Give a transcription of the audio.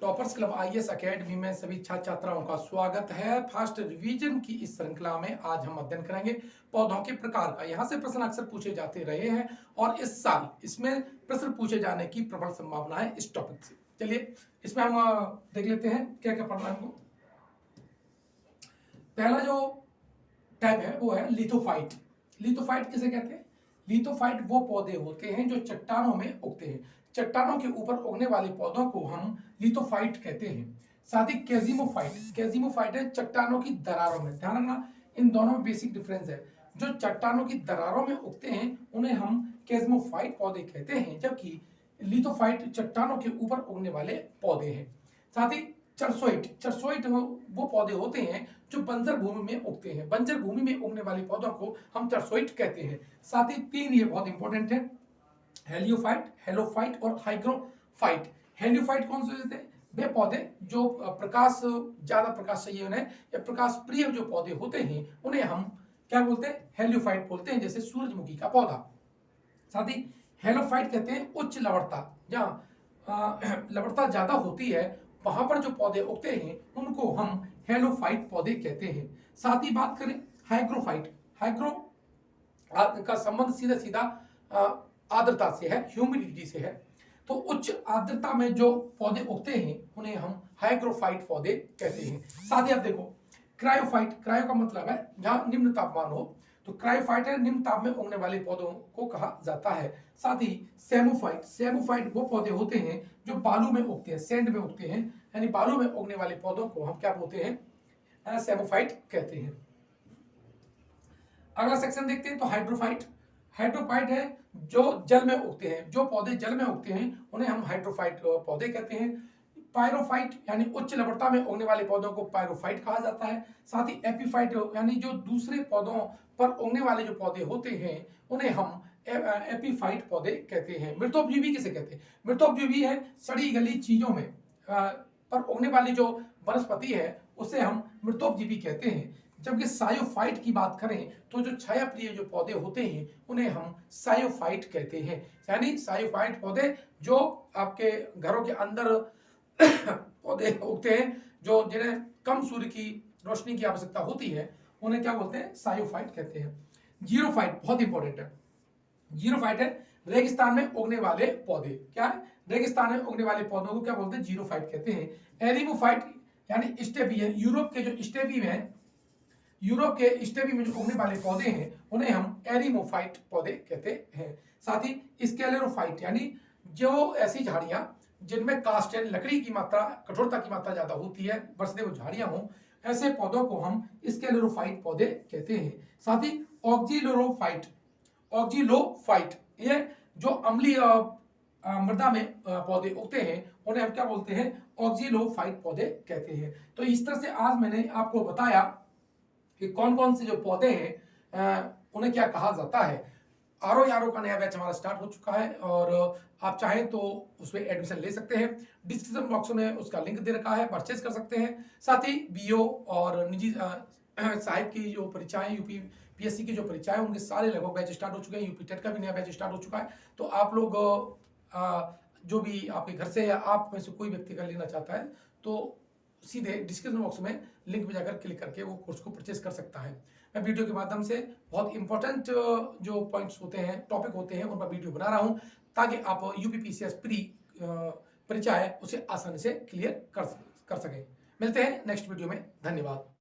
Toppers club IAS academy में सभी छात्र छात्राओं का स्वागत है। फास्ट रिवीजन की इस श्रृंखला में आज हम अध्ययन करेंगे पौधों के प्रकार का। यहाँ से प्रश्न अक्सर पूछे जाते रहे हैं और इस साल इसमें प्रश्न पूछे जाने की प्रबल संभावना है इस टॉपिक से। चलिए इसमें हम देख लेते हैं क्या क्या पढ़ना है हमको। पहला जो टाइप है वो है लिथोफाइट। लिथोफाइट किसे कहते हैं? लिथोफाइट वो पौधे होते हैं जो चट्टानों में उगते हैं। चट्टानों के ऊपर उगने वाले पौधों को हम लिथोफाइट कहते हैं। साथ ही कैजिमोफाइट, कैजिमोफाइट है चट्टानों की दरारों में। ध्यान रखना, इन दोनों में बेसिक डिफरेंस है। जो चट्टानों की दरारों में उगते हैं उन्हें हम कैजिमोफाइट पौधे कहते हैं, जबकि लिथोफाइट चट्टानों के ऊपर उगने वाले पौधे हैं। साथ ही चरसोइट, चरसोइट वो पौधे होते हैं जो बंजर भूमि में उगते हैं। बंजर भूमि में उगने वाले पौधों को हम चरसोइट कहते हैं। साथ ही तीन ये बहुत इंपॉर्टेंट है, हेलियोफाइट, हेलोफाइट और हाइग्रोफाइट। हेलियोफाइट कौन से होते हैं? वे पौधे जो प्रकाश, ज्यादा प्रकाश चाहिए उन्हें या प्रकाश प्रिय जो पौधे होते हैं उन्हें हम क्या बोलते हैं? हेलियोफाइट बोलते हैं, जैसे सूरजमुखी का पौधा। साथ ही हेलोफाइट कहते हैं उच्च लवणता, जहाँ लवणता ज्यादा होती है वहां पर जो पौधे उगते हैं उनको हम हेलोफाइट पौधे कहते हैं। साथ ही बात करें हाइग्रोफाइट, हाइग्रो का संबंध सीधा सीधा आर्द्रता से है, ह्यूमिडिटी से है। तो उच्च आर्द्रता में जो पौधे उगते हैं उन्हें हम हाइग्रोफाइट पौधे कहते हैं। साथ ही आप देखो क्रायोफाइट, क्रायो का मतलब है जहां निम्न तापमान हो, तो क्रायोफाइट है निम्न ताप में उगने वाले पौधों को कहा जाता है। साथ ही सेमोफाइट, सेमोफाइट वो पौधे होते हैं जो बालू में उगते हैं, सैंड में उगते हैं, यानी बालू में उगने वाले पौधों को हम क्या बोलते हैं? सेमोफाइट कहते हैं। अगला सेक्शन देखते हैं तो हाइड्रोफाइट। हाइड्रोफाइट है जो जल में उगते हैं, जो पौधे जल में उगते हैं उन्हें हम हाइड्रोफाइट पौधे कहते हैं। पायरोफाइट यानी उच्च लवणता में उगने वाले पौधों को पायरोफाइट कहा जाता है। साथ ही एपीफाइट यानी जो दूसरे पौधों पर उगने वाले जो पौधे होते हैं उन्हें हम एपीफाइट पौधे कहते हैं। मृतोपजीवी किसे कहते हैं? मृतोपजीवी है सड़ी गली चीजों में पर उगने वाली जो वनस्पति है उसे हम मृतोपजीवी कहते हैं। जबकि सायोफाइट की बात करें तो जो छाया प्रिय जो पौधे होते हैं उन्हें हम सायोफाइट कहते हैं। यानी सायोफाइट पौधे जो आपके घरों के अंदर पौधे उगते हैं, जो जिन्हें कम सूर्य की रोशनी की आवश्यकता होती है, उन्हें क्या बोलते हैं? सायोफाइट कहते हैं। जीरोफाइट बहुत इंपॉर्टेंट है। जीरोफाइट है रेगिस्तान में उगने वाले पौधे। क्या है? रेगिस्तान में उगने वाले पौधों को क्या बोलते हैं? जीरोफाइट कहते हैं। एरिमोफाइट यानी स्टेपी है, यूरोप के जो स्टेपी में, यूरोप के स्टेपी में जो उगने वाले पौधे हैं उन्हें हम एरिमोफाइट पौधे कहते हैं। साथ ही स्केलेरोफाइट यानी जो ऐसी झाड़ियां जिनमें कास्ट यानी लकड़ी की मात्रा, कठोरता की मात्रा ज्यादा होती है, वर्षदेव झाड़ियां हों, ऐसे पौधों को हम स्केलेरोफाइट पौधे कहते हैं। साथ ही ऑक्जिलोरोफाइट, ऑक्जिलोफाइट ये जो अम्लीय मृदा में पौधे उगते हैं उन्हें हम क्या बोलते हैं? ऑक्जिलोफाइट पौधे कहते हैं। तो इस तरह से आज मैंने आपको बताया कि कौन कौन से जो पौधे हैं उन्हें क्या कहा जाता है। आरओ का नया बैच हमारा स्टार्ट हो चुका है और आप चाहें तो उसमें एडमिशन ले सकते हैं। डिस्क्रिप्शन बॉक्स में उसका लिंक दे रखा है, परचेज कर सकते हैं। साथ ही बीओ और निजी सहायक की जो परीक्षाएं, यूपी पीएससी की जो परीक्षाएं, उनके सारे लगभग बैच स्टार्ट हो चुके हैं। यूपी टेट का भी नया बैच स्टार्ट हो चुका है। तो आप लोग जो भी आपके घर से या आप में से कोई व्यक्ति का लेना चाहता है तो सीधे डिस्क्रिप्शन बॉक्स में लिंक पे जाकर क्लिक करके वो कोर्स को परचेज कर सकता है। मैं वीडियो के माध्यम से बहुत इंपॉर्टेंट जो पॉइंट्स होते हैं, टॉपिक होते हैं, उन पर वीडियो बना रहा हूं ताकि आप यूपीपीसीएस प्री परीक्षा है उसे आसानी से क्लियर कर सकें। मिलते हैं नेक्स्ट वीडियो में। धन्यवाद।